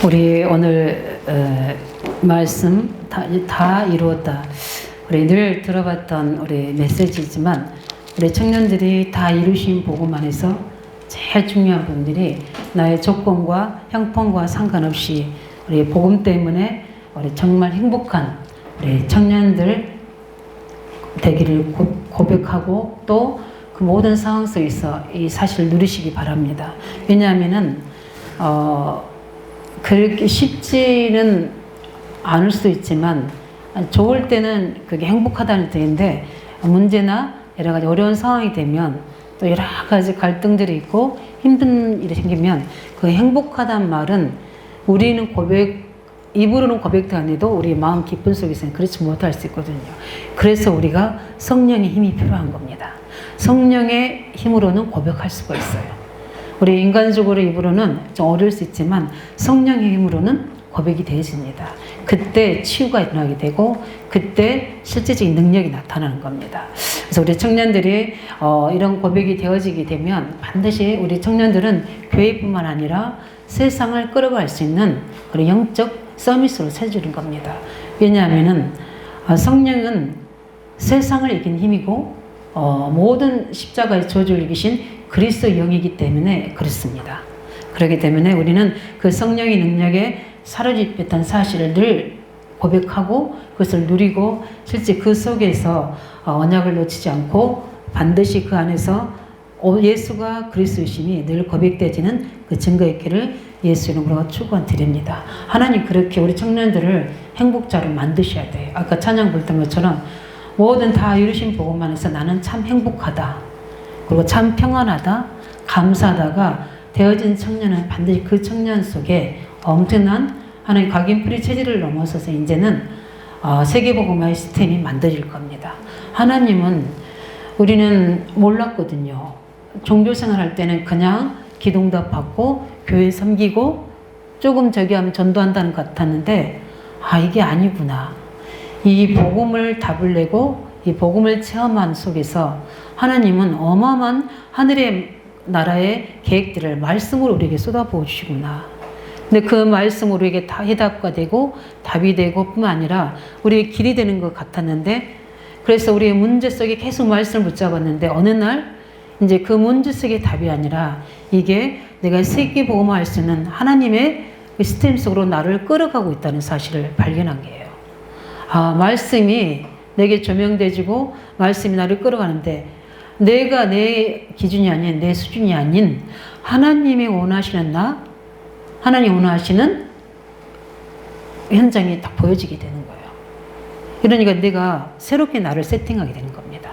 우리 오늘 말씀 다 이루었다. 우리 늘 들어봤던 우리 메시지지만 우리 청년들이 다 이루신 복음 안에서 제일 중요한 분들이 나의 조건과 형편과 상관없이 우리 복음 때문에 우리 정말 행복한 우리 청년들 되기를 고백하고 또 그 모든 상황 속에서 이 사실을 누리시기 바랍니다. 왜냐하면은 그렇게 쉽지는 않을 수 있지만 좋을 때는 그게 행복하다는 뜻인데 문제나 여러 가지 어려운 상황이 되면 또 여러 가지 갈등들이 있고 힘든 일이 생기면 그 행복하다는 말은 우리는 입으로는 고백도 안 해도 우리 마음 깊은 속에서는 그렇지 못할 수 있거든요. 그래서 우리가 성령의 힘이 필요한 겁니다. 성령의 힘으로는 고백할 수가 있어요. 우리 인간적으로 입으로는 좀 어려울 수 있지만 성령의 힘으로는 고백이 되어집니다. 그때 치유가 일어나게 되고 그때 실제적인 능력이 나타나는 겁니다. 그래서 우리 청년들이 이런 고백이 되어지게 되면 반드시 우리 청년들은 교회뿐만 아니라 세상을 끌어갈 수 있는 그런 영적 서밋으로 세주는 겁니다. 왜냐하면은 성령은 세상을 이긴 힘이고 모든 십자가의 저주를 이기신 그리스도의 영이기 때문에 그렇습니다. 그렇기 때문에 우리는 그 성령의 능력에 사로잡혔던 사실을 늘 고백하고 그것을 누리고 실제 그 속에서 언약을 놓치지 않고 반드시 그 안에서 예수가 그리스도이심이 늘 고백되어지는 그 증거 있기를 예수 이름으로 축원드립니다. 하나님 그렇게 우리 청년들을 행복자로 만드셔야 돼요. 아까 찬양 부르던 것처럼 뭐든 다 이루신 복음 안에서 나는 참 행복하다. 그리고 참 평안하다. 감사하다가 되어진 청년은 반드시 그 청년 속에 엄청난 하나님 각인뿌리 체질을 넘어서서 이제는 세계복음화의 시스템이 만들어질 겁니다. 하나님은 우리는 몰랐거든요. 종교생활 할 때는 그냥 기도응답 받고 교회 섬기고 조금 저기 하면 전도한다는 것 같았는데 이게 아니구나. 이 복음을 답을 내고 이 복음을 체험한 속에서 하나님은 어마어마한 하늘의 나라의 계획들을 말씀으로 우리에게 쏟아부어 주시구나. 근데 그 말씀으로 우리에게 다 해답과 되고 답이 되고 뿐만 아니라 우리의 길이 되는 것 같았는데 그래서 우리의 문제 속에 계속 말씀을 붙잡았는데 어느 날 이제 그 문제 속의 답이 아니라 이게 내가 세계복음화할 수 있는 하나님의 그 시스템 속으로 나를 끌어가고 있다는 사실을 발견한 거예요. 말씀이 내게 조명되지고 말씀이 나를 끌어가는데 내가 내 기준이 아닌 내 수준이 아닌 하나님이 원하시는 하나님 원하시는 현장이 딱 보여지게 되는 거예요. 그러니까 내가 새롭게 나를 세팅하게 되는 겁니다.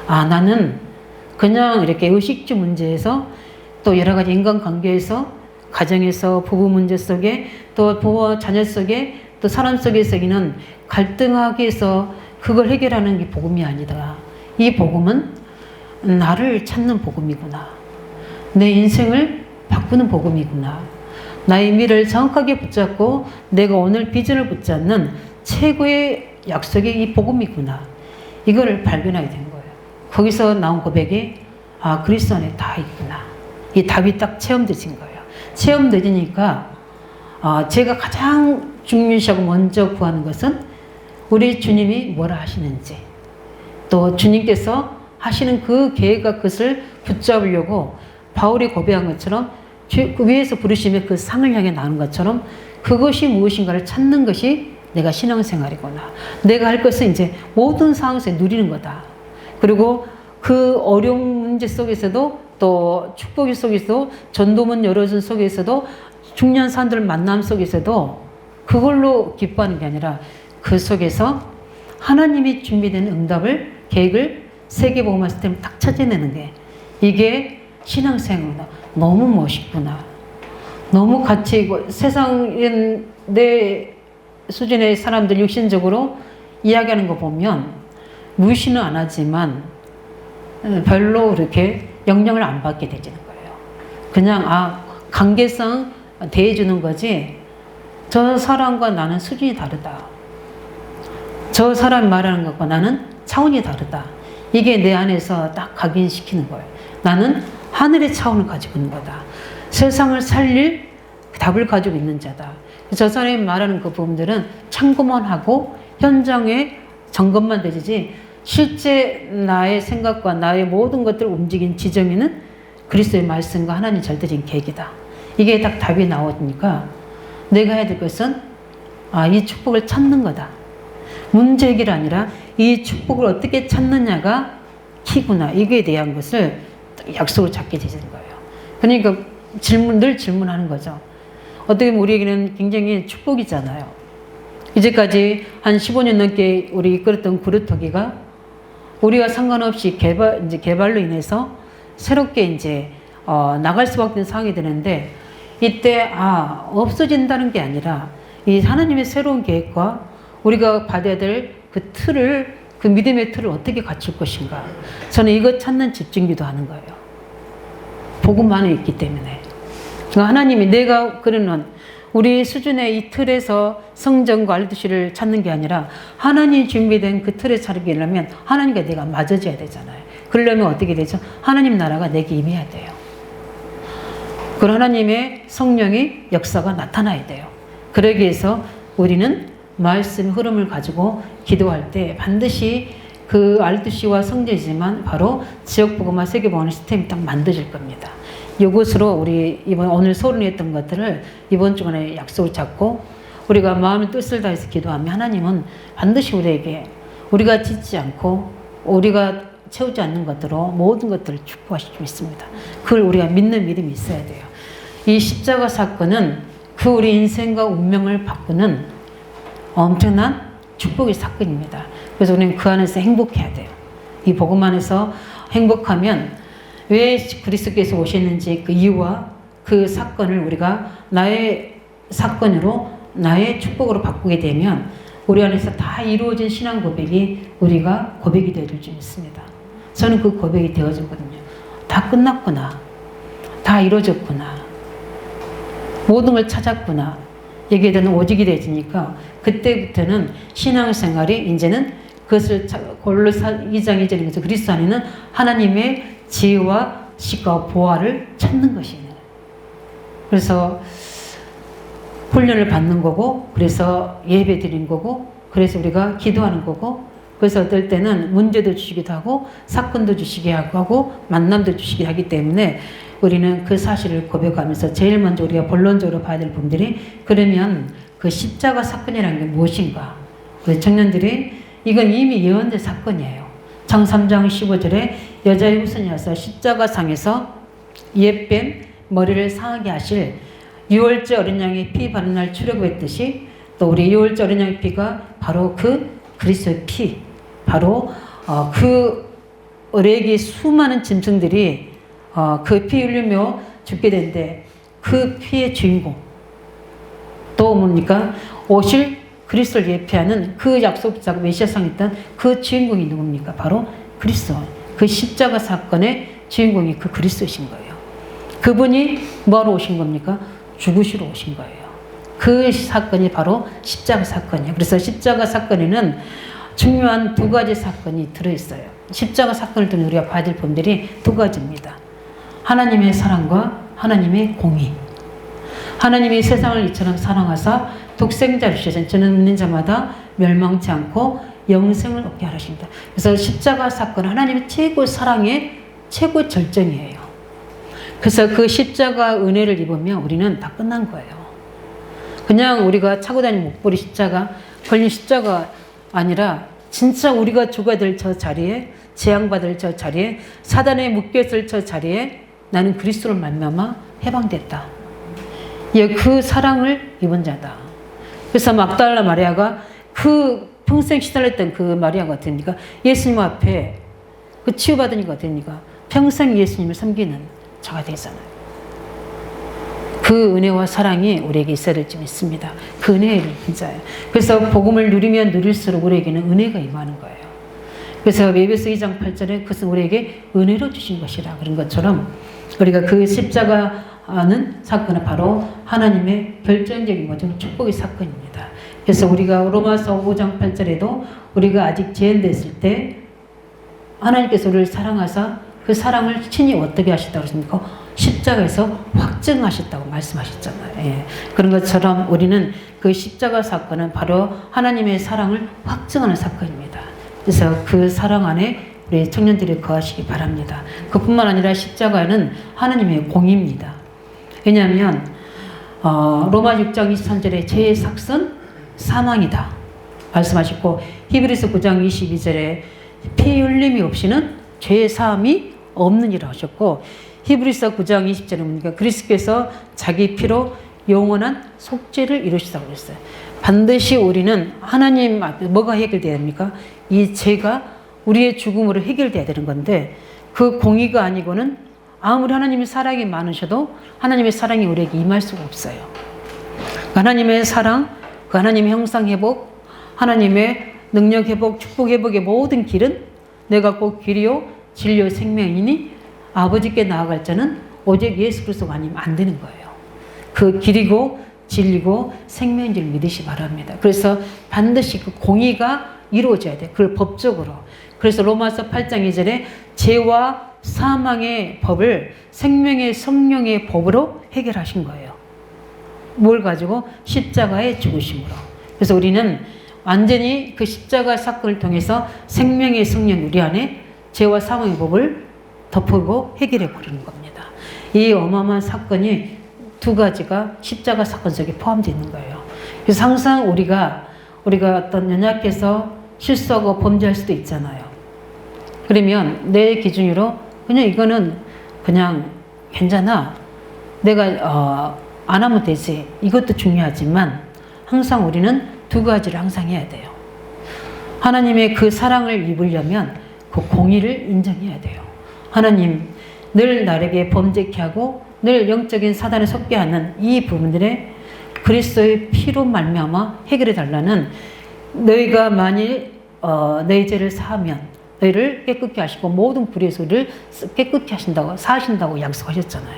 나는 그냥 이렇게 의식주 문제에서 또 여러 가지 인간관계에서 가정에서 부부 문제 속에 또 부모 자녀 속에 또 사람 속에서 있는 갈등하기 위해서 그걸 해결하는 게 복음이 아니다. 이 복음은 나를 찾는 복음이구나. 내 인생을 바꾸는 복음이구나. 나의 미래를 정확하게 붙잡고 내가 오늘 비전을 붙잡는 최고의 약속의 이 복음이구나. 이거를 발견하게 된 거예요. 거기서 나온 고백이 그리스도 안에 다 있구나. 이 답이 딱 체험되신 거예요. 체험되니까 제가 가장 중요시하고 먼저 구하는 것은 우리 주님이 뭐라 하시는지 또 주님께서 하시는 그 계획과 그것을 붙잡으려고 바울이 고백한 것처럼 그 위에서 부르심의 그 상을 향해 나오는 것처럼 그것이 무엇인가를 찾는 것이 내가 신앙생활이구나. 내가 할 것은 이제 모든 상황에서 누리는 거다. 그리고 그 어려운 문제 속에서도 또 축복의 속에서도 전도문 열어준 속에서도 중요한 사람들 만남 속에서도 그걸로 기뻐하는 게 아니라 그 속에서 하나님이 준비된 응답을 계획을 세계복음화 시스템을 딱 찾아내는 게 이게 신앙생활이다. 너무 멋있구나. 너무 가치 있고 세상인 내 수준의 사람들 육신적으로 이야기하는 거 보면 무시는 안 하지만 별로 그렇게 영향을 안 받게 되지는 거예요. 그냥 관계성 대해주는 거지 저 사람과 나는 수준이 다르다. 저 사람이 말하는 것과 나는 차원이 다르다. 이게 내 안에서 딱 각인시키는 거예요. 나는 하늘의 차원을 가지고 있는 거다. 세상을 살릴 답을 가지고 있는 자다. 저 사람이 말하는 그 부분들은 참고만 하고 현장에 점검만 되지 실제 나의 생각과 나의 모든 것들을 움직인 지점에는 그리스도의 말씀과 하나님 절대적인 계획이다. 이게 딱 답이 나오니까 내가 해야 될 것은 이 축복을 찾는 거다. 문제 해결이 아니라 이 축복을 어떻게 찾느냐가 키구나. 이거에 대한 것을 약속을 잡게 되는 거예요. 그러니까 늘 질문하는 거죠. 어떻게 보면 우리에게는 굉장히 축복이잖아요. 이제까지 한 15년 넘게 우리 이끌었던 구루터기가 우리가 상관없이 개발로 인해서 새롭게 나갈 수밖에 없는 상황이 되는데 이때 없어진다는 게 아니라 이 하나님의 새로운 계획과 우리가 받아야 될 그 믿음의 틀을 어떻게 갖출 것인가. 저는 이것 찾는 집중기도 하는 거예요. 복음 안에 있기 때문에. 하나님이 내가 그러는 우리 수준의 이 틀에서 성전과 RDC를 찾는 게 아니라 하나님이 준비된 그 틀에 차리려면 하나님과 내가 맞아져야 되잖아요. 그러려면 어떻게 되죠? 하나님 나라가 내게 임해야 돼요. 그런 하나님의 성령의 역사가 나타나야 돼요. 그러기 위해서 우리는 말씀의 흐름을 가지고 기도할 때 반드시 그 RDC와 성전이지만 바로 지역복음화 세계복음화 시스템이 딱 만들어질 겁니다. 이것으로 우리 오늘 소론했던 것들을 이번 주간에 약속을 잡고 우리가 마음의 뜻을 다해서 기도하면 하나님은 반드시 우리에게 우리가 짓지 않고 우리가 채우지 않는 것들로 모든 것들을 축복하실 수 있습니다. 그걸 우리가 믿는 믿음이 있어야 돼요. 이 십자가 사건은 그 우리 인생과 운명을 바꾸는 엄청난 축복의 사건입니다. 그래서 우리는 그 안에서 행복해야 돼요. 이 복음 안에서 행복하면 왜 그리스도께서 오셨는지 그 이유와 그 사건을 우리가 나의 사건으로 나의 축복으로 바꾸게 되면 우리 안에서 다 이루어진 신앙 고백이 우리가 고백이 되어질 줄 믿습니다. 저는 그 고백이 되어지거든요. 다 끝났구나. 다 이루어졌구나. 모든 걸 찾았구나. 여기에 대한 오직이 되어지니까 그때부터는 신앙생활이 이제는 그것을 골로새 2장 2절에 것은 그리스도 안에는 하나님의 지혜와 식과 보화를 찾는 것이에요. 그래서 훈련을 받는 거고 그래서 예배 드리는 거고 그래서 우리가 기도하는 거고 그래서 어떨 때는 문제도 주시기도 하고 사건도 주시게 하고 만남도 주시게 하기 때문에 우리는 그 사실을 고백하면서 제일 먼저 우리가 본론적으로 봐야 될 분들이 그러면 그 십자가 사건이라는 게 무엇인가. 우리 청년들이 이건 이미 예언된 사건이에요. 장 3장 15절에 여자의 후손이 와서 십자가상에서 옛뱀 머리를 상하게 하실 유월절 어린 양의 피 바른 날 출애굽했듯이 또 우리 유월절 어린 양의 피가 바로 그 그리스도의 피 바로 그 우리에게 수많은 짐승들이 그 피 흘리며 죽게 된데 그 피의 주인공 또 뭡니까? 오실 그리스도를 예표하는 그 약속자 메시아상에 있던 그 주인공이 누굽니까? 바로 그리스도. 그 십자가 사건의 주인공이 그 그리스도이신 거예요. 그분이 뭐하러 오신 겁니까? 죽으시러 오신 거예요. 그 사건이 바로 십자가 사건이에요. 그래서 십자가 사건에는 중요한 두 가지 사건이 들어있어요. 십자가 사건을 통해 우리가 봐야 될 본들이 두 가지입니다. 하나님의 사랑과 하나님의 공의. 하나님이 세상을 이처럼 사랑하사 독생자를 주셔서 저는 믿는 자마다 멸망치 않고 영생을 얻게 하십니다. 그래서 십자가 사건 하나님의 최고 사랑의 최고 절정이에요. 그래서 그 십자가 은혜를 입으면 우리는 다 끝난 거예요. 그냥 우리가 차고 다니는 목걸이 십자가 걸린 십자가 아니라 진짜 우리가 죽어야 될 저 자리에 재앙받을 저 자리에 사단에 묶였을 저 자리에 나는 그리스도를 만나마 해방됐다. 그 사랑을 입은 자다. 그래서 막달라 마리아가 그 평생 시달렸던 그 마리아가 어땠습니까? 예수님 앞에 그 치유받으니까 어땠습니까? 평생 예수님을 섬기는 자가 되잖아요. 그 은혜와 사랑이 우리에게 있어야 될지 믿습니다. 그 은혜를 진짜예요. 그래서 복음을 누리면 누릴수록 우리에게는 은혜가 임하는 거예요. 그래서 에베소 2장 8절에 그것은 우리에게 은혜로 주신 것이라 그런 것처럼 우리가 그 십자가는 사건은 바로 하나님의 결정적인 모든 축복의 사건입니다. 그래서 우리가 로마서 5장 8절에도 우리가 아직 죄인됐을 때 하나님께서 우리를 사랑하사 그 사랑을 친히 어떻게 하셨다고 했습니까? 십자가에서 확증하셨다고 말씀하셨잖아요. 예. 그런 것처럼 우리는 그 십자가 사건은 바로 하나님의 사랑을 확증하는 사건입니다. 그래서 그 사랑 안에 우리 청년들이 거하시기 바랍니다. 그뿐만 아니라 십자가는 하나님의 공의입니다. 왜냐하면 로마 6장 23절에 죄의 삭선 사망이다 말씀하셨고, 히브리서 9장 22절에 피 흘림이 없이는 죄의 사함이 없느니라 하셨고, 히브리서 9장 20절에 보니까 그리스도께서 자기 피로 영원한 속죄를 이루시다고 했어요. 반드시 우리는 하나님 앞에 뭐가 해결돼야 됩니까? 이 죄가 우리의 죽음으로 해결돼야 되는 건데, 그 공의가 아니고는 아무리 하나님의 사랑이 많으셔도 하나님의 사랑이 우리에게 임할 수가 없어요. 하나님의 사랑, 그 하나님의 형상 회복, 하나님의 능력 회복, 축복 회복의 모든 길은 내가 꼭 길이요 진리요 생명이니 아버지께 나아갈 자는 오직 예수 그리스도가 아니면 안 되는 거예요. 그 길이고 진리고 생명인 줄 믿으시 바랍니다. 그래서 반드시 그 공의가 이루어져야 돼요. 그걸 법적으로. 그래서 로마서 8장 2절에 죄와 사망의 법을 생명의 성령의 법으로 해결하신 거예요. 뭘 가지고? 십자가의 죽으심으로. 그래서 우리는 완전히 그 십자가 사건을 통해서 생명의 성령 우리 안에 죄와 사망의 법을 덮고 해결해 버리는 겁니다. 이 어마어마한 사건이 두 가지가 십자가 사건 속에 포함되어 있는 거예요. 그래서 항상 우리가 어떤 연약해서 실수하고 범죄할 수도 있잖아요. 그러면 내 기준으로 그냥 이거는 그냥 괜찮아. 내가 안 하면 되지. 이것도 중요하지만 항상 우리는 두 가지를 항상 해야 돼요. 하나님의 그 사랑을 입으려면 그 공의를 인정해야 돼요. 하나님 늘 나에게 범죄케 하고 늘 영적인 사단에 속게 하는 이 부분들에 그리스도의 피로 말미암아 해결해 달라는, 너희가 만일 너희 죄를 사하면 너희를 깨끗게 하시고 모든 불의 소리를 깨끗게 하신다고 사하신다고 약속하셨잖아요.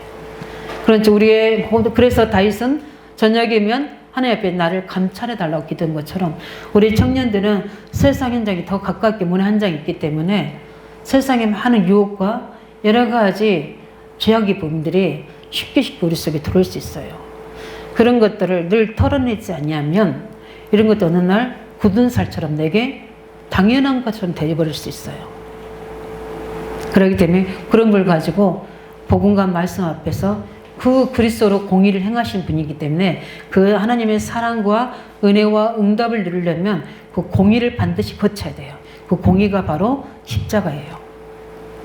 그래서 다윗은 저녁이면 하나님 앞에 나를 감찰해 달라고 기도한 것처럼 우리 청년들은 세상 현장이 더 가깝게 문의 한 장이 있기 때문에 세상의 많은 유혹과 여러 가지 죄악의 부분들이 쉽게 우리 속에 들어올 수 있어요. 그런 것들을 늘 털어내지 않으면 이런 것도 어느 날 굳은 살처럼 내게 당연한 것처럼 되어버릴 수 있어요. 그렇기 때문에 그런 걸 가지고 복음과 말씀 앞에서 그 그리스도로 공의를 행하신 분이기 때문에 그 하나님의 사랑과 은혜와 응답을 누리려면 그 공의를 반드시 거쳐야 돼요. 그 공의가 바로 십자가예요.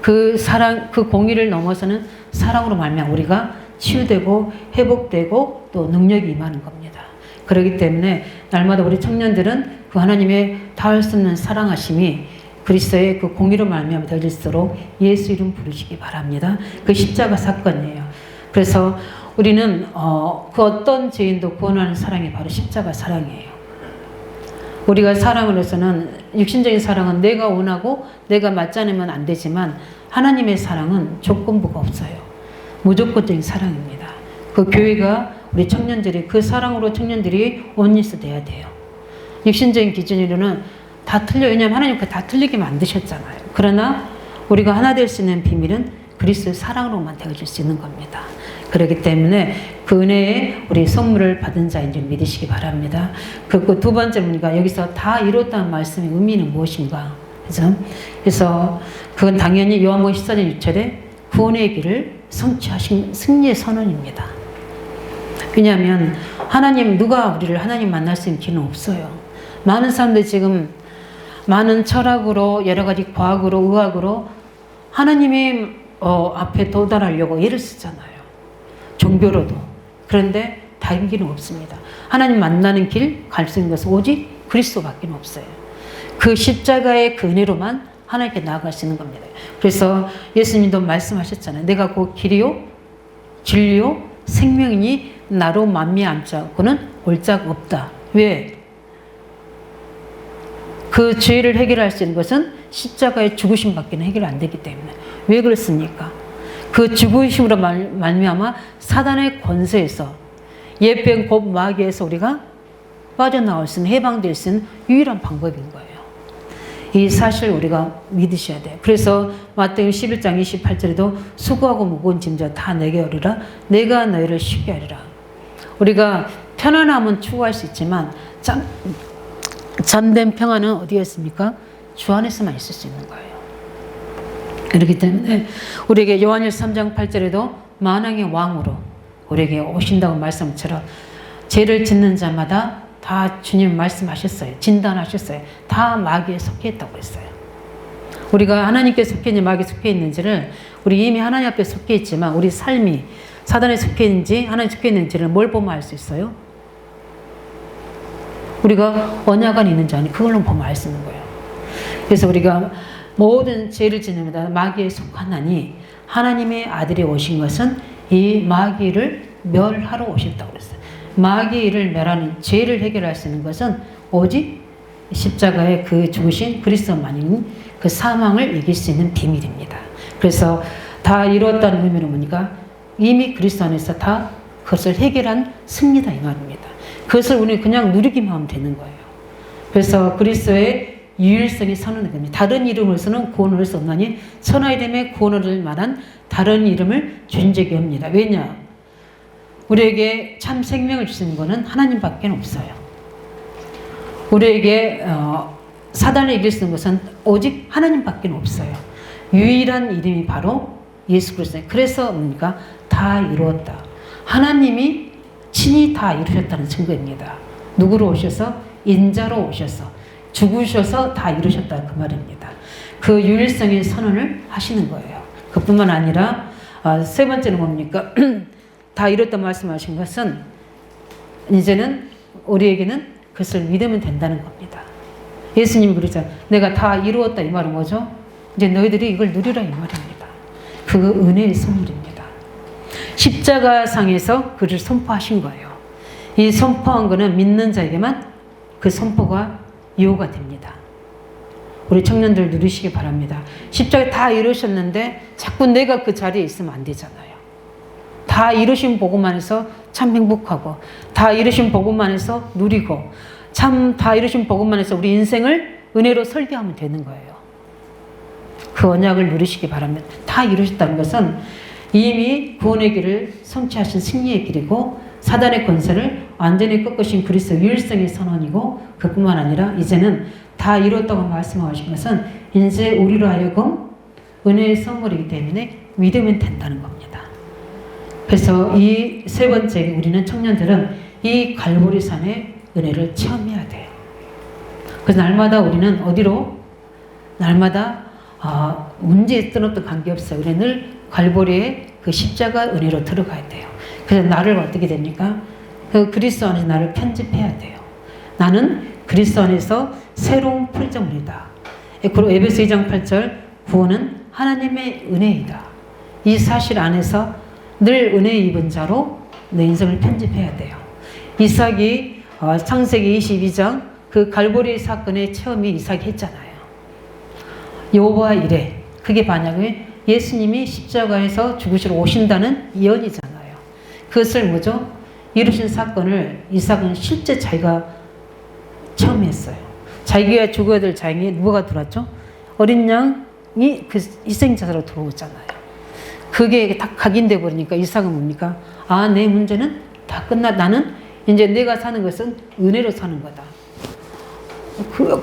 그 사랑, 그 공의를 넘어서는 사랑으로 말미암아 우리가 치유되고 회복되고 또 능력이 임하는 겁니다. 그렇기 때문에 날마다 우리 청년들은 그 하나님의 닿을 수 없는 사랑하심이 그리스도의 그 공의로 말미암아 되어질수록 예수 이름 부르시기 바랍니다. 그 십자가 사건이에요. 그래서 우리는 그 어떤 죄인도 구원하는 사랑이 바로 십자가 사랑이에요. 우리가 사랑을 해서는 육신적인 사랑은 내가 원하고 내가 맞지 않으면 안 되지만 하나님의 사랑은 조건부가 없어요. 무조건적인 사랑입니다. 그 교회가 우리 청년들이 그 사랑으로 청년들이 원리스 돼야 돼요. 육신적인 기준으로는 다 틀려요. 왜냐하면 하나님 다 틀리게 만드셨잖아요. 그러나 우리가 하나 될 수 있는 비밀은 그리스도의 사랑으로만 되어질 수 있는 겁니다. 그렇기 때문에 그 은혜에 우리 선물을 받은 자인 줄 믿으시기 바랍니다. 그리고 두 번째 문제가 여기서 다 이뤘다는 말씀의 의미는 무엇인가? 그죠? 그래서 그건 당연히 요한복음 14장 6절에 구원의 길을 성취하신 승리의 선언입니다. 왜냐하면 누가 우리를 하나님 만날 수 있는 길은 없어요. 많은 사람들이 지금 많은 철학으로 여러 가지 과학으로 의학으로 하나님의 앞에 도달하려고 애를 쓰잖아요. 종교로도. 그런데 다른 길은 없습니다. 하나님 만나는 길, 갈 수 있는 것은 오직 그리스도밖에 없어요. 그 십자가의 그 은혜로만 하나님께 나아갈 수 있는 겁니다. 그래서 예수님도 말씀하셨잖아요. 내가 곧 길이요 진리요 생명이니 나로 만미암자고는 올 자가 없다. 왜? 그 죄를 해결할 수 있는 것은 십자가의 죽으심밖에 해결 안 되기 때문에. 왜 그렇습니까? 그 죽으심으로 말미암아 사단의 권세에서 예병 곧 마귀에서 우리가 빠져나올 수 있는, 해방될 수 있는 유일한 방법인 거예요. 이 사실 우리가 믿으셔야 돼요. 그래서 마태복음 11장 28절에도 수고하고 무거운 짐자 다 내게 오리라 내가 너희를 쉽게 하리라. 우리가 편안함은 추구할 수 있지만 참된 평안은 어디에 있습니까? 주 안에서만 있을 수 있는 거예요. 그렇기 때문에 우리에게 요한일서 3장 8절에도 만왕의 왕으로 우리에게 오신다고 말씀처럼 죄를 짓는 자마다 다 주님 말씀하셨어요. 진단하셨어요. 다 마귀에 속해 있다고 그랬어요. 우리가 하나님께 속해 있는지 마귀에 속해 있는지를 우리 이미 하나님 앞에 속해 있지만 우리 삶이 사단에 속해 있는지 하나님에 속해 있는지를 뭘 보면 알 수 있어요? 우리가 언약 안에 있는지 아니 그걸로 보면 알 수 있는 거예요. 그래서 우리가 모든 죄를 짓는 자 마귀에 속하나니 하나님의 아들이 오신 것은 이 마귀를 멸하러 오셨다고 그랬어요. 마귀를 멸하는 죄를 해결할 수 있는 것은 오직 십자가의 그 죽으신 그리스도만인 그 사망을 이길 수 있는 비밀입니다. 그래서 다 이루었다는 의미는 뭡니까? 이미 그리스도 안에서 다 그것을 해결한 승리다 이 말입니다. 그것을 우리는 그냥 누리기만 하면 되는 거예요. 그래서 그리스도의 유일성이 선언된 겁니다. 다른 이름으로서는 구원을 수 없나니 천하 이름에 구원을 얻을 만한 다른 이름을 주신 적이 없습니다. 왜냐? 우리에게 참 생명을 주시는 것은 하나님밖에 없어요. 우리에게 사단을 이길 수 있는 것은 오직 하나님밖에 없어요. 유일한 이름이 바로 예수 그리스도예요. 그래서 뭡니까? 다 이루었다. 하나님이 친히 다 이루셨다는 증거입니다. 누구로 오셔서? 인자로 오셔서 죽으셔서 다 이루셨다 그 말입니다. 그 유일성의 선언을 하시는 거예요. 그뿐만 아니라 세 번째는 뭡니까? 다 이뤘다 말씀하신 것은 이제는 우리에게는 그것을 믿으면 된다는 겁니다. 예수님이 그러잖아요. 내가 다 이루었다 이 말은 뭐죠? 이제 너희들이 이걸 누리라 이 말입니다. 그 은혜의 선물입니다. 십자가상에서 그를 선포하신 거예요. 이 선포한 거는 믿는 자에게만 그 선포가 유효가 됩니다. 우리 청년들 누리시기 바랍니다. 십자가 다 이루셨는데 자꾸 내가 그 자리에 있으면 안 되잖아요. 다 이루신 복음만 해서 참 행복하고 다 이루신 복음만 해서 누리고 참 다 이루신 복음만 해서 우리 인생을 은혜로 설계하면 되는 거예요. 그 언약을 누리시기 바랍니다. 다 이루셨다는 것은 이미 구원의 길을 성취하신 승리의 길이고 사단의 권세를 완전히 꺾으신 그리스도 유일성의 선언이고 그뿐만 아니라 이제는 다 이뤘다고 말씀하신 것은 이제 우리로 하여금 은혜의 선물이기 때문에 믿으면 된다는 겁니다. 그래서 이 세 번째 우리는 청년들은 이 갈보리산의 은혜를 체험해야 돼요. 그래서 날마다 우리는 어디로? 날마다 문제에 떠났던 관계없어요. 우리는 늘 갈보리의 그 십자가 은혜로 들어가야 돼요. 그래서 나를 어떻게 됩니까? 그 그리스도 안에서 나를 편집해야 돼요. 나는 그리스도 안에서 새로운 풀정물이다. 그리고 에베소 2장 8절 구원은 하나님의 은혜이다. 이 사실 안에서 늘 은혜 입은 자로 내 인생을 편집해야 돼요. 이삭이 창세기 22장 그 갈보리 사건의 체험이 이삭이 했잖아요. 여호와 이레 그게 만약에 예수님이 십자가에서 죽으시러 오신다는 예언이잖아요. 그것을 뭐죠? 이루신 사건을 이삭은 실제 자기가 체험했어요. 자기가 죽어야 될 자에게 누가 들어왔죠? 어린 양이 그 희생자로 들어오잖아요. 그게 다 각인돼 버리니까 이삭은 뭡니까? 내 문제는 다 끝났다. 나는 이제 내가 사는 것은 은혜로 사는 거다.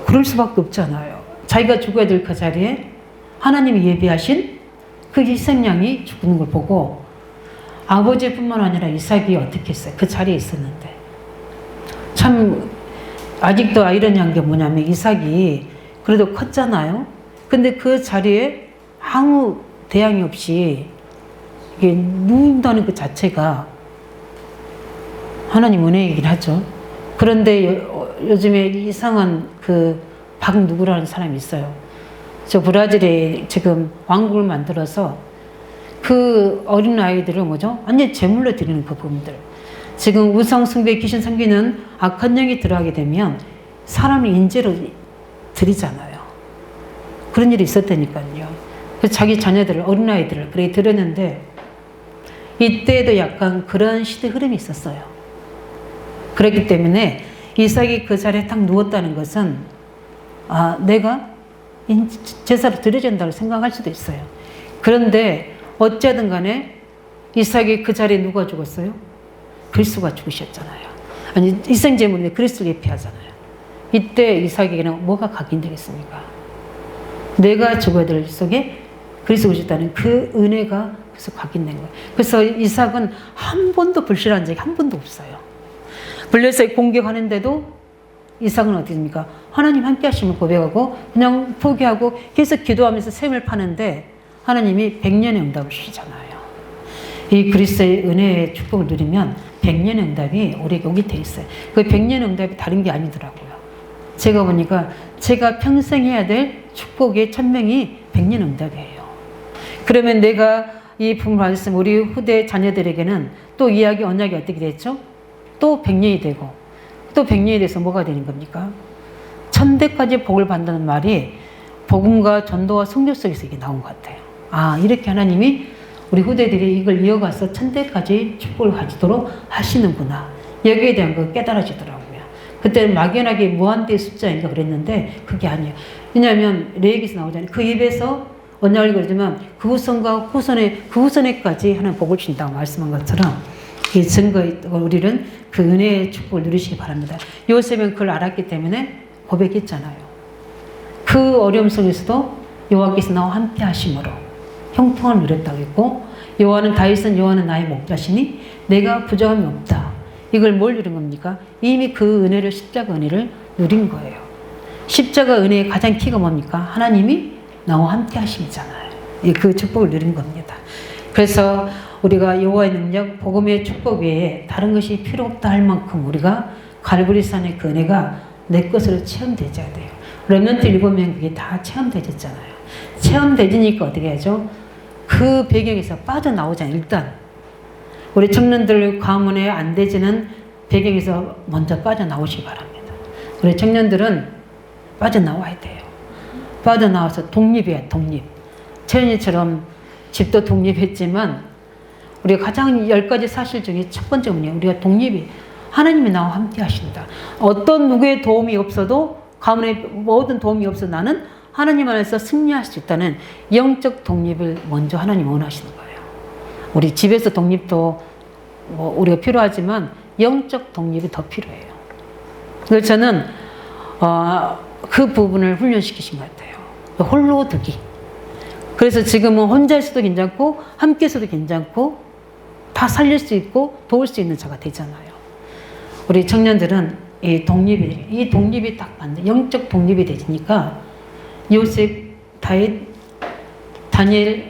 그럴 수밖에 없잖아요. 자기가 죽어야 될 그 자리에 하나님이 예비하신 그 희생양이 죽는 걸 보고 아버지뿐만 아니라 이삭이 어떻게 했어요? 그 자리에 있었는데. 참 아직도 아이러니한 게 뭐냐면 이삭이 그래도 컸잖아요. 근데 그 자리에 아무 대항이 없이 이게 누운다는 그 자체가 하나님 은혜이긴 하죠. 그런데 요즘에 이상한 그 박누구라는 사람이 있어요. 저 브라질에 지금 왕국을 만들어서 그 어린 아이들을 뭐죠? 완전히 제물로 드리는 그 부분들. 지금 우상 숭배, 귀신 섬기는 악한 영이 들어가게 되면 사람을 인재로 드리잖아요. 그런 일이 있었다니까요. 그래서 자기 자녀들을, 어린 아이들을 그렇게 드렸는데 이때도 약간 그런 시대 흐름이 있었어요. 그렇기 때문에 이삭이 그 자리에 딱 누웠다는 것은 내가 제사로 드려진다고 생각할 수도 있어요. 그런데 어찌하든 간에 이삭이 그 자리에 누가 죽었어요? 그리스도가 죽으셨잖아요. 아니, 희생제물인데 그리스도를 예표하잖아요. 이때 이삭에게는 뭐가 각인되겠습니까? 내가 죽어야 될 속에 그리스도가 오셨다는 그 은혜가 그래서 각인된 거예요. 그래서 이삭은 한 번도 불신한 적이 한 번도 없어요. 블레셋 공격하는데도 이삭은 어디입니까? 하나님 함께 하심을 고백하고 그냥 포기하고 계속 기도하면서 샘을 파는데 하나님이 100년의 응답을 주시잖아요. 이 그리스도의 은혜의 축복을 누리면 100년의 응답이 우리에게 오게 돼 있어요. 그 100년의 응답이 다른 게 아니더라고요. 제가 보니까 제가 평생 해야 될 축복의 천명이 100년 응답이에요. 그러면 내가 이 부분을 받았으면 우리 후대 자녀들에게는 또 이야기 언약이 어떻게 됐죠? 또 100년이 되고 또 100년이 돼서 뭐가 되는 겁니까? 천대까지 복을 받는다는 말이 복음과 전도와 성령 속에서 이게 나온 것 같아요. 아, 이렇게 하나님이 우리 후대들이 이걸 이어가서 천대까지 축복을 가지도록 하시는구나. 여기에 대한 거 깨달아지더라고요. 그때는 막연하게 무한대의 숫자인가 그랬는데 그게 아니에요. 왜냐하면 레위기에서 나오잖아요. 그 입에서 언약을 걸으면 그 후손과 그 후손에까지 하는 복을 주신다고 말씀한 것처럼 이 증거에 우리는 그 은혜의 축복을 누리시기 바랍니다. 요셉은 그걸 알았기 때문에 고백했잖아요. 그 어려움 속에서도 여호와께서 나와 함께 하심으로 형통을 누렸다고 했고 여호와는 나의 목자시니 내가 부족함이 없다. 이걸 뭘 누린 겁니까? 이미 그 은혜를 십자가 은혜를 누린 거예요. 십자가 은혜의 가장 키가 뭡니까? 하나님이 나와 함께 하심이잖아요. 그 축복을 누린 겁니다. 그래서 우리가 여호와의 능력, 복음의 축복 외에 다른 것이 필요 없다 할 만큼 우리가 갈보리산의 그 은혜가 내 것으로 체험되져야 돼요. 렘넌트 7명 그게 다 체험되졌잖아요. 체험되지니까 어떻게 하죠? 그 배경에서 빠져나오잖아요. 일단 우리 청년들 가문에 안 되지는 배경에서 먼저 빠져나오시기 바랍니다. 우리 청년들은 빠져나와야 돼요. 빠져나와서 독립이에요. 독립. 채연이처럼 집도 독립했지만 우리가 가장 10가지 사실 중에 첫 번째 뭐냐? 우리가 독립이 하나님이 나와 함께 하신다. 어떤 누구의 도움이 없어도 가문에 모든 도움이 없어도 나는 하나님 안에서 승리할 수 있다는 영적 독립을 먼저 하나님 원하시는 거예요. 우리 집에서 독립도 뭐 우리가 필요하지만 영적 독립이 더 필요해요. 그래서 저는 그 부분을 훈련시키신 것 같아요. 홀로 두기. 그래서 지금은 혼자 있어도 괜찮고 함께 있어도 괜찮고 다 살릴 수 있고 도울 수 있는 자가 되잖아요. 우리 청년들은 이 독립이 딱 맞는 영적 독립이 되니까 요셉, 다니엘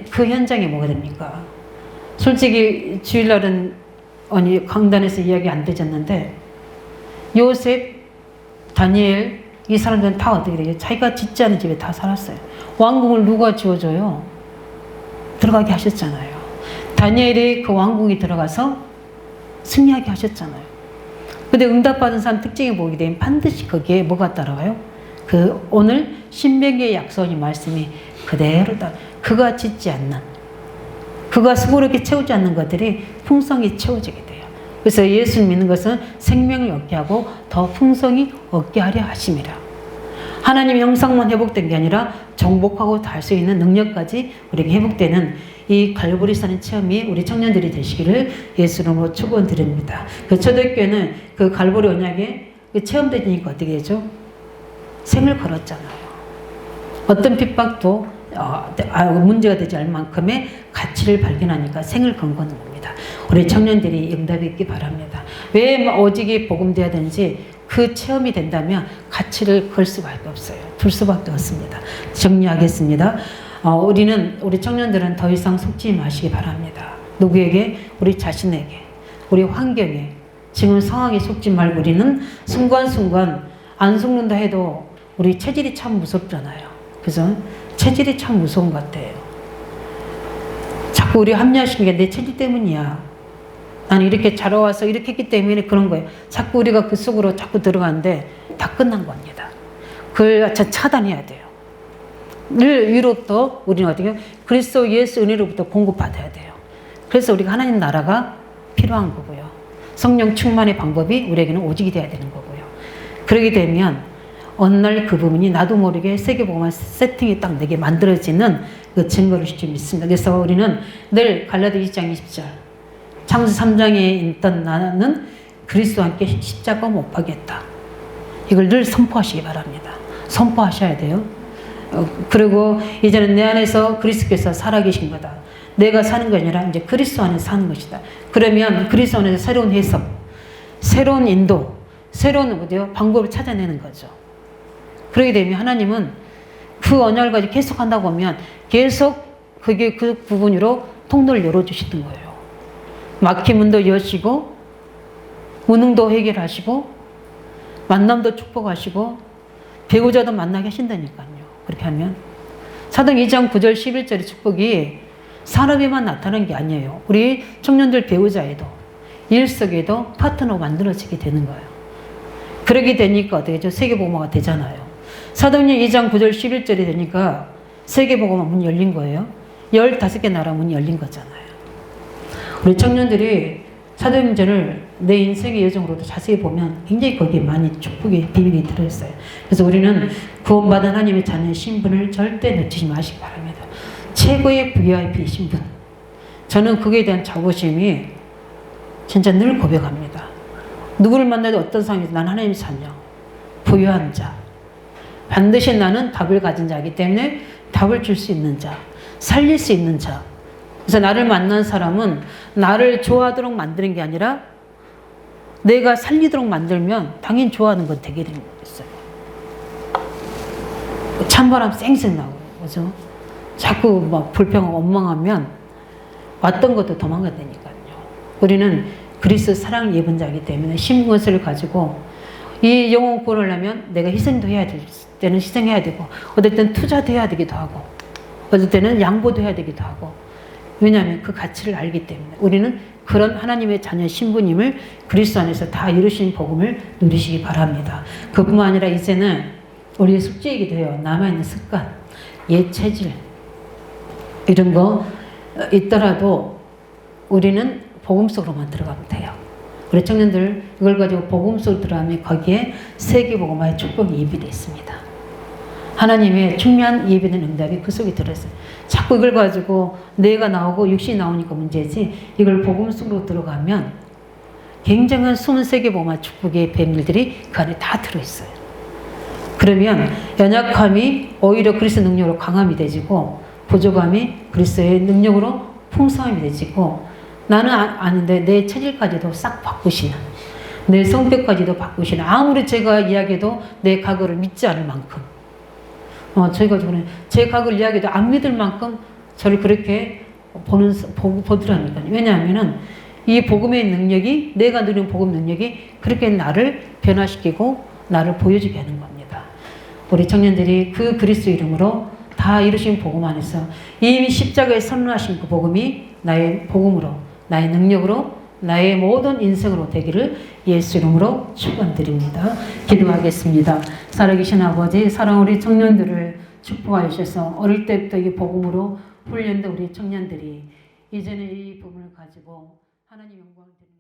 그 현장에 뭐가 됩니까? 솔직히 주일날은 강단에서 이야기 안 되졌는데 요셉, 다니엘 이 사람들은 다 어떻게 돼요? 자기가 짓지 않은 집에 다 살았어요. 왕궁을 누가 지어줘요? 들어가게 하셨잖아요. 다니엘이 그 왕궁에 들어가서 승리하게 하셨잖아요. 근데 응답받은 사람 특징이 보게 되면 반드시 거기에 뭐가 따라와요? 그 오늘 신명기의 약속의 말씀이 그대로 따라 그가 짓지 않는 그가 수고롭게 채우지 않는 것들이 풍성히 채워지게 돼요. 그래서 예수를 믿는 것은 생명을 얻게 하고 더 풍성히 얻게 하려 하심이라. 하나님의 형상만 회복된 게 아니라 정복하고 달 수 있는 능력까지 우리에게 회복되는 이 갈보리산의 체험이 우리 청년들이 되시기를 예수님으로 축원드립니다. 그 초대교회는 그 갈보리 언약에 체험되니까 어떻게 되죠? 생을 걸었잖아요. 어떤 핍박도 문제가 되지 않을 만큼의 가치를 발견하니까 생을 건 거는 겁니다. 우리 청년들이 응답이 있기 바랍니다. 왜 오직이 복음돼야 되는지 그 체험이 된다면 가치를 걸 수밖에 없어요. 둘 수밖에 없습니다. 정리하겠습니다. 우리 청년들은 더 이상 속지 마시기 바랍니다. 누구에게? 우리 자신에게, 우리 환경에, 지금 상황에 속지 말고 우리는 순간순간 안 속는다 해도 우리 체질이 참 무섭잖아요. 그래서 체질이 참 무서운 것 같아요. 자꾸 우리 합리화시키는 게 내 체질 때문이야. 나는 이렇게 자라와서 이렇게 했기 때문에 그런 거예요. 자꾸 우리가 그 속으로 자꾸 들어가는데 다 끝난 겁니다. 그걸 차단해야 돼요. 늘 위로부터 우리는 어떻게 그리스도 예수 은혜로부터 공급받아야 돼요. 그래서 우리가 하나님 나라가 필요한 거고요. 성령 충만의 방법이 우리에게는 오직이 돼야 되는 거고요. 그러게 되면 어느 날 그 부분이 나도 모르게 세계복음화 세팅이 딱 내게 만들어지는 그 증거를 좀 믿습니다. 그래서 우리는 늘 갈라디아 2장 20절 창세 3장에 있던 나는 그리스도와 함께 십자가 못 박겠다. 이걸 늘 선포하시기 바랍니다. 선포하셔야 돼요. 그리고 이제는 내 안에서 그리스도께서 살아계신 거다. 내가 사는 게 아니라 이제 그리스도 안에서 사는 것이다. 그러면 그리스도 안에서 새로운 해석, 새로운 인도, 새로운 방법을 찾아내는 거죠. 그러게 되면 하나님은 그 언약을 가지고 계속 한다고 하면 계속 그게 그 부분으로 통로를 열어주시던 거예요. 막힌 문도 여시고 무능도 해결하시고 만남도 축복하시고 배우자도 만나게 하신다니까요. 그렇게 하면 사도행 2장 9절 11절의 축복이 산업에만 나타나는 게 아니에요. 우리 청년들 배우자에도 일 속에도 파트너가 만들어지게 되는 거예요. 그러게 되니까 어떻게 되죠? 세계복음화가 되잖아요. 사도행전 2장 9절 11절이 되니까 세계복음화 문이 열린 거예요. 15개 나라 문이 열린 거잖아요. 우리 청년들이 사도행전을 내 인생의 여정으로도 자세히 보면 굉장히 거기에 많이 축복의 비밀이 들어있어요. 그래서 우리는 구원받은 하나님의 자녀의 신분을 절대 놓치지 마시기 바랍니다. 최고의 VIP 신분. 저는 그에 대한 자부심이 진짜 늘 고백합니다. 누구를 만나도 어떤 상황에서 난 하나님의 자녀, 부유한 자. 반드시 나는 답을 가진 자이기 때문에 답을 줄 수 있는 자, 살릴 수 있는 자. 그래서 나를 만난 사람은 나를 좋아하도록 만드는 게 아니라 내가 살리도록 만들면 당연히 좋아하는 건 되게 되는 거였어요. 찬바람 쌩쌩 나고, 그죠? 자꾸 막 불평하고 원망하면 왔던 것도 도망가다니까요. 우리는 그리스도 사랑을 입은 자이기 때문에 신분을 가지고 이 영혼 구원을 하면 내가 희생도 해야 될 때는 희생해야 되고, 어떨 때는 투자도 해야 되기도 하고, 어떨 때는 양보도 해야 되기도 하고. 왜냐하면 그 가치를 알기 때문에 우리는 그런 하나님의 자녀 신부님을 그리스도 안에서 다 이루신 복음을 누리시기 바랍니다. 그뿐만 아니라 이제는 우리의 숙제이기도 해요. 남아있는 습관, 옛 체질 이런 거 있더라도 우리는 복음 속으로만 들어가면 돼요. 우리 청년들 이걸 가지고 복음 속으로 들어가면 거기에 세계복음화의 축복이 예비되어 있습니다. 하나님의 중요한 예비된 응답이 그 속에 들어있어요. 자꾸 이걸 가지고 뇌가 나오고 육신이 나오니까 문제지, 이걸 복음 속으로 들어가면 굉장한 숨은 세계복음화 축복의 비밀들이 그 안에 다 들어있어요. 그러면 연약함이 오히려 그리스도의 능력으로 강함이 되지고, 부족함이 그리스도의 능력으로 풍성함이 되지고, 나는 아는데 내 체질까지도 싹 바꾸시는, 내 성격까지도 바꾸시는, 아무리 제가 이야기해도 내 과거를 믿지 않을 만큼, 저희가 제 과거를 이야기해도 안 믿을 만큼 저를 그렇게 보더라니까요. 왜냐하면은 이 복음의 능력이, 내가 누리는 복음 능력이 그렇게 나를 변화시키고 나를 보여주게 하는 겁니다. 우리 청년들이 그 그리스도 이름으로 다 이루신 복음 안에서 이미 십자가에 선언하신 그 복음이 나의 복음으로, 나의 능력으로, 나의 모든 인생으로 되기를 예수 이름으로 축원드립니다. 기도하겠습니다. 살아계신 아버지, 사랑 우리 청년들을 축복하여 주셔서 어릴 때부터 이 복음으로 훈련된 우리 청년들이 이제는 이 부분을 가지고 하나님 영광을 드립니다.